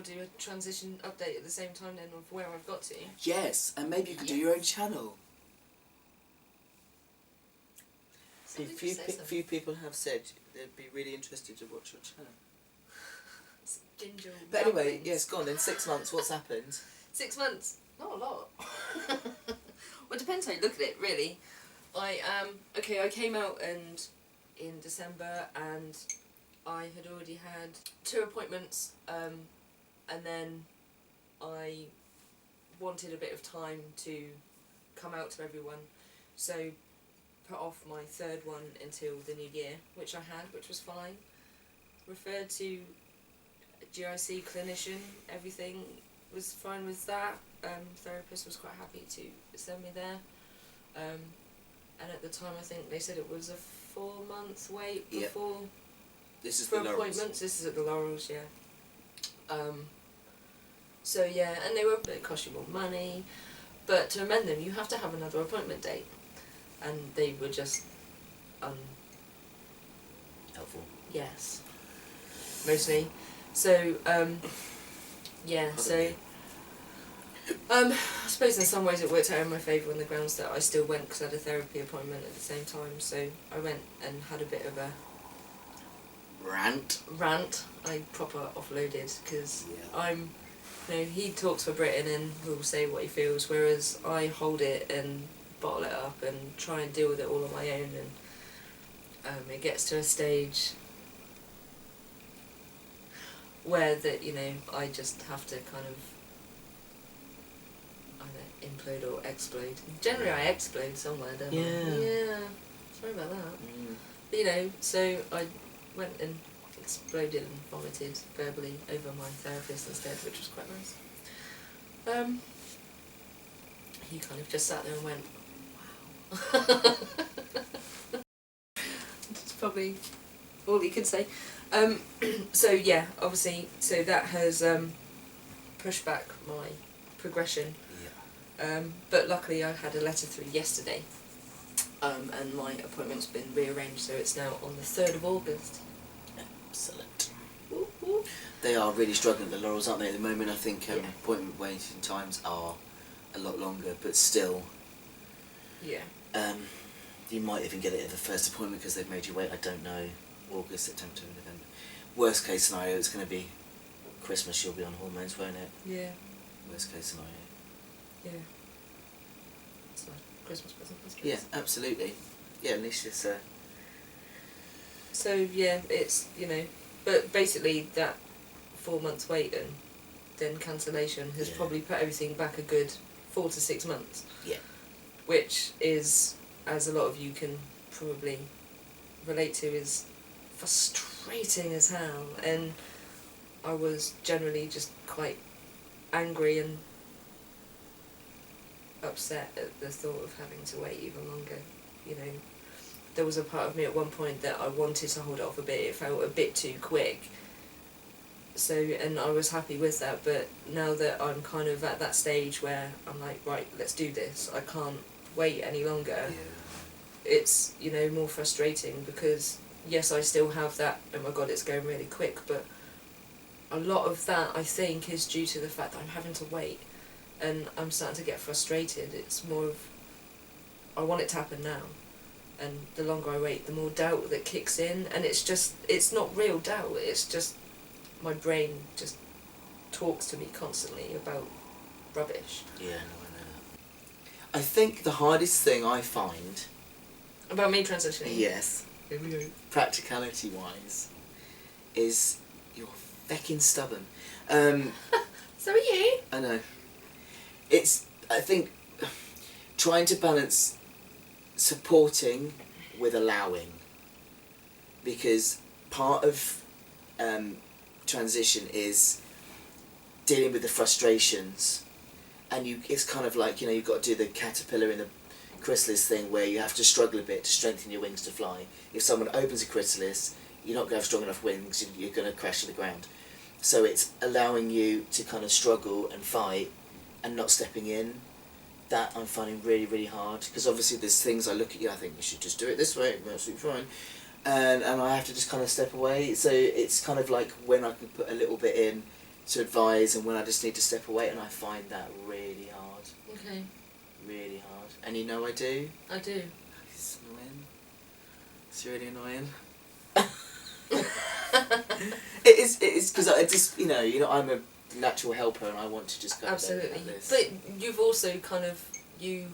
well do a transition update at the same time then of where I've got to. Yes, and maybe you could do your own channel. Few people have said they'd be really interested to watch your channel. Ginger. But anyway, yes, go on then. 6 months, what's happened? 6 months? Not a lot. Well, it depends how you look at it, really. I came out in December, and I had already had 2 appointments, and then I wanted a bit of time to come out to everyone, so put off my 3rd one until the new year, which I had, which was fine. Referred to GIC clinician, everything was fine with that. Therapist was quite happy to send me there. And at the time I think they said it was a 4-month wait before this is for the appointments. Laurels. This is at the Laurels, yeah. So yeah, and it cost you more money, but to amend them you have to have another appointment date, and they were just helpful. Yes, mostly. So yeah, so I suppose in some ways it worked out in my favour on the grounds that I still went because I had a therapy appointment at the same time. So I went and had a bit of a rant. I proper offloaded because I'm, he talks for Britain and will say what he feels, whereas I hold it and bottle it up and try and deal with it all on my own, and it gets to a stage where I just have to kind of either implode or explode. Generally I explode somewhere, don't I? Yeah. Sorry about that. But so I went and exploded and vomited verbally over my therapist instead, which was quite nice. He kind of just sat there and went, wow. That's probably all he could say. So yeah, obviously, so that has pushed back my progression. Yeah. But luckily I had a letter through yesterday, and my appointment's been rearranged, so it's now on the 3rd of August. Excellent. They are really struggling at the Laurels, aren't they, at the moment? I think appointment waiting times are a lot longer, but still. Yeah. You might even get it at the first appointment because they've made you wait, I don't know, August, September, November. Worst case scenario, it's going to be Christmas, you'll be on hormones, won't it? Yeah. Worst case scenario. Yeah. It's like a Christmas present, I suppose. Yeah, absolutely. Yeah, at least it's So yeah, it's, but basically that 4 months wait and then cancellation has probably put everything back a good 4 to 6 months. Yeah. Which is, as a lot of you can probably relate to, is frustrating as hell, and I was generally just quite angry and upset at the thought of having to wait even longer. There was a part of me at one point that I wanted to hold it off a bit. It felt a bit too quick. So, and I was happy with that, but now that I'm kind of at that stage where I'm like, right, let's do this, I can't wait any longer. Yeah. It's, more frustrating because, yes, I still have that, oh my god, it's going really quick, but a lot of that, I think, is due to the fact that I'm having to wait, and I'm starting to get frustrated. It's more of, I want it to happen now, and the longer I wait, the more doubt that kicks in, and it's not real doubt, it's just my brain just talks to me constantly about rubbish. Yeah, no, I know that. I think the hardest thing I find... About me transitioning? Yes. Practicality-wise, is you're feckin' stubborn. So are you. I know. I think, trying to balance supporting with allowing, because part of transition is dealing with the frustrations, and it's kind of like, you've got to do the caterpillar in the chrysalis thing where you have to struggle a bit to strengthen your wings to fly. If someone opens a chrysalis, you're not going to have strong enough wings, you're going to crash to the ground. So it's allowing you to kind of struggle and fight and not stepping in. That I'm finding really, really hard, because obviously there's things I look at you, I think you should just do it this way, it's absolutely fine. And I have to just kind of step away. So it's kind of like when I can put a little bit in, to advise and when I just need to step away, and I find that really hard. Okay. Really hard. And you know I do? I do. It's annoying. It's really annoying. It is because I just, you know, I'm a natural helper and I want to just go Absolutely. like this. But you've also you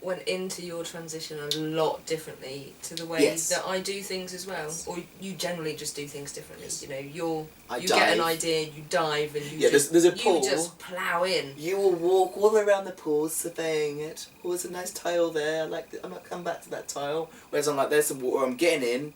went into your transition a lot differently to the way Yes. that I do things as well. Yes. Or you generally just do things differently. Yes. You know, you dive. get an idea, you dive, and you there's a pool. You just plough in. You will walk all the way around the pool, surveying it. Oh, there's a nice tile there. I might come back to that tile. Whereas I'm like, there's some water. I'm getting in.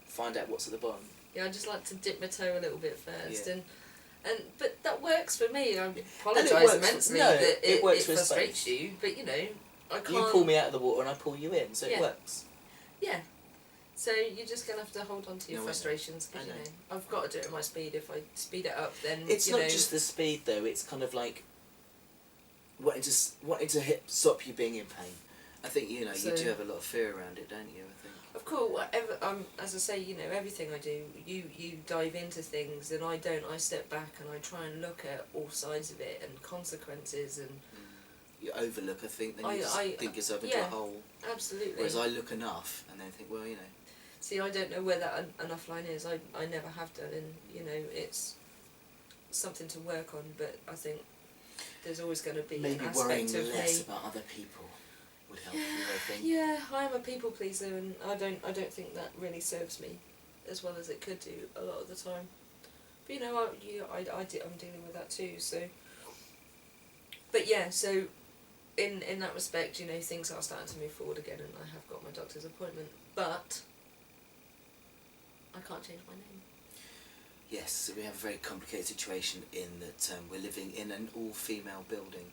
Find out what's at the bottom. Yeah, I just like to dip my toe a little bit first, Yeah. but that works for me. I And it apologise works- immensely no, that it works for us frustrates both. you, but you know, I can't. You pull me out of the water and I pull you in, so Yeah. it works. Yeah. So you're just gonna have to hold on to your No, I know. frustrations because I you know. know I've got to do it at my speed. If I speed it up, then It's you not know, just the speed though. It's kind of like wanting to stop you being in pain. I think you So- do have a lot of fear around it, don't you? I think. Of course, whatever. As I say, you know, everything I do, you dive into things, and I don't. I step back and I try and look at all sides of it and consequences and. You overlook, I think, then I- you just I- think yourself into yeah. a hole. Absolutely. Whereas I look enough and then think, well, you know. See, I don't know where that enough line is. I never have done, and you know, it's something to work on. But I think there's always going to be Maybe an worrying aspect of less me. about other people would help you, I think. Yeah, I am a people pleaser, and I don't think that really serves me as well as it could do a lot of the time. But you know, I'm dealing with that too. So, but yeah, so in that respect, you know, things are starting to move forward again, and I have got my doctor's appointment, but I can't change my name. Yes, so we have a very complicated situation in that we're living in an all-female building.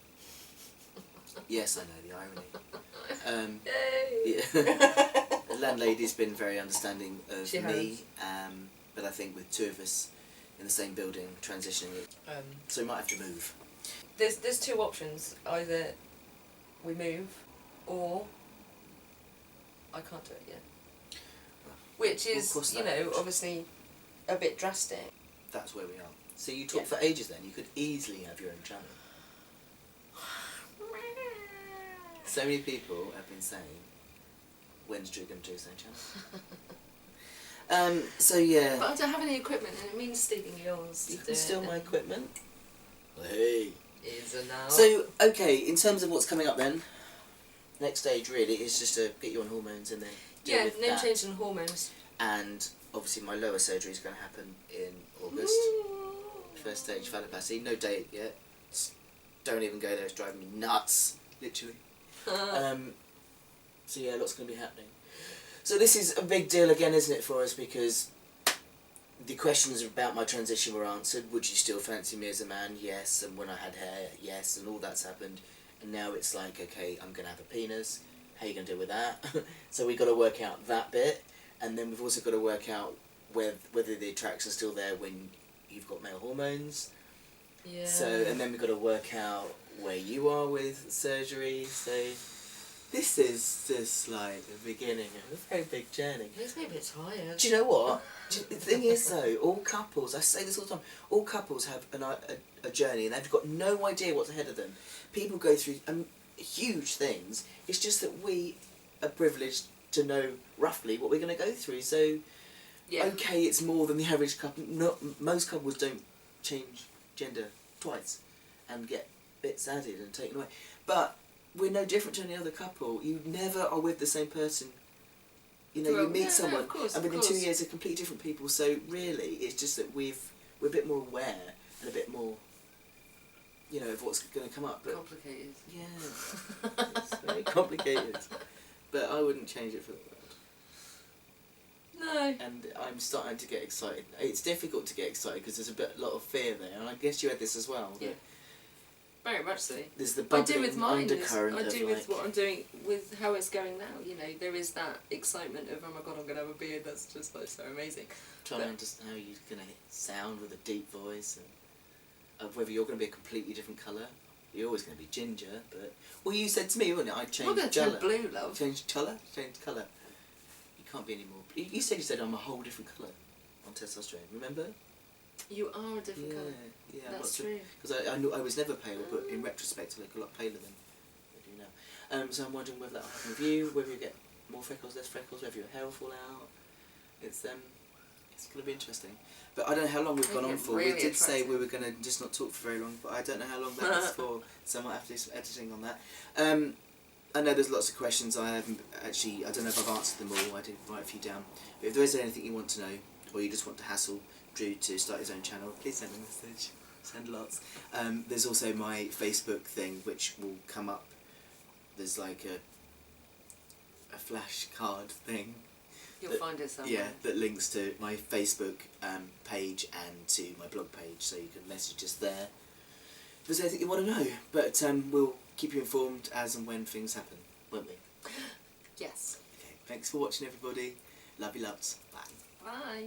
Yes, I know the irony. Yay! Yeah. The landlady's been very understanding of She me, but I think with two of us in the same building transitioning it, so we might have to move. There's two options. Either we move, or I can't do it yet. Which We'll is, cross you that know, bridge. obviously a bit drastic. That's where we are. So you talk Yeah. for ages then, you could easily have your own channel. So many people have been saying, when's Drew going to do his own channel? So yeah. But I don't have any equipment, and it means stealing yours. You to can do steal it, my and equipment. Hey. Is a now. So, okay, in terms of what's coming up then, next stage really is just to get you on hormones and then deal yeah, with name that. change and hormones. And obviously my lower surgery is going to happen in August. First stage phalloplasty, no date yet. Don't even go there, it's driving me nuts, literally. So yeah, lots going to be happening. So this is a big deal again, isn't it, for us, because the questions about my transition were answered. Would you still fancy me as a man? Yes. And when I had hair, yes. And all that's happened. And now it's like, okay, I'm going to have a penis. How are you going to deal with that? So we've got to work out that bit. And then we've also got to work out whether the attraction's still there when you've got male hormones. Yeah. So, and then we've got to work out where you are with surgery. So this is just like the beginning of a very big journey. It makes me a bit tired. Do you know what? The thing is though, all couples, I say this all the time, all couples have a journey and they've got no idea what's ahead of them. People go through huge things. It's just that we are privileged to know roughly what we're going to go through. So, Yeah. okay, it's more than the average couple. Most couples don't change gender twice and get bits added and taken away. But we're no different to any other couple. You never are with the same person. You know, Well, you meet no, someone, of course, and of within 2 course. years they're completely different people. So really, it's just that we're a bit more aware and a bit more, you know, of what's going to come up. But Complicated. yeah, it's very complicated. But I wouldn't change it for the world. No. And I'm starting to get excited. It's difficult to get excited because there's a lot of fear there, and I guess you had this as well. Yeah. Very much so. There's the I bubbling do with mine. undercurrent I of do like, with what I'm doing with how it's going now. You know, there is that excitement of, oh my god, I'm gonna have a beard. That's just like so amazing. trying to understand how you're going to sound with a deep voice, and of whether you're going to be a completely different colour. You're always going to be ginger, but well, you said to me, wasn't it? I I'm not changed gonna colour. turn blue, love. Change colour. Change colour. You can't be any more. You said I'm a whole different colour on testosterone. Remember? You are a different colour. Yeah, That's true. Because I knew I was never pale, but in retrospect I look a lot paler than I do now. So I'm wondering whether that will happen with you, whether you get more freckles, less freckles, whether your hair will fall out. It's going to be interesting. But I don't know how long we've gone on for. Really we did say attractive. we were going to just not talk for very long, but I don't know how long that is for, so I might have to do some editing on that. I know there's lots of questions. I don't know if I've answered them all. I did write a few down. But if there is anything you want to know, or you just want to hassle Drew to start his own channel, please send a message. Send lots. There's also my Facebook thing, which will come up. There's like a flashcard thing. You'll find it somewhere. Yeah, that links to my Facebook page and to my blog page, so you can message us there if there's anything you want to know. But we'll keep you informed as and when things happen, won't we? Yes. Okay, thanks for watching, everybody. Love you lots. Bye. Bye.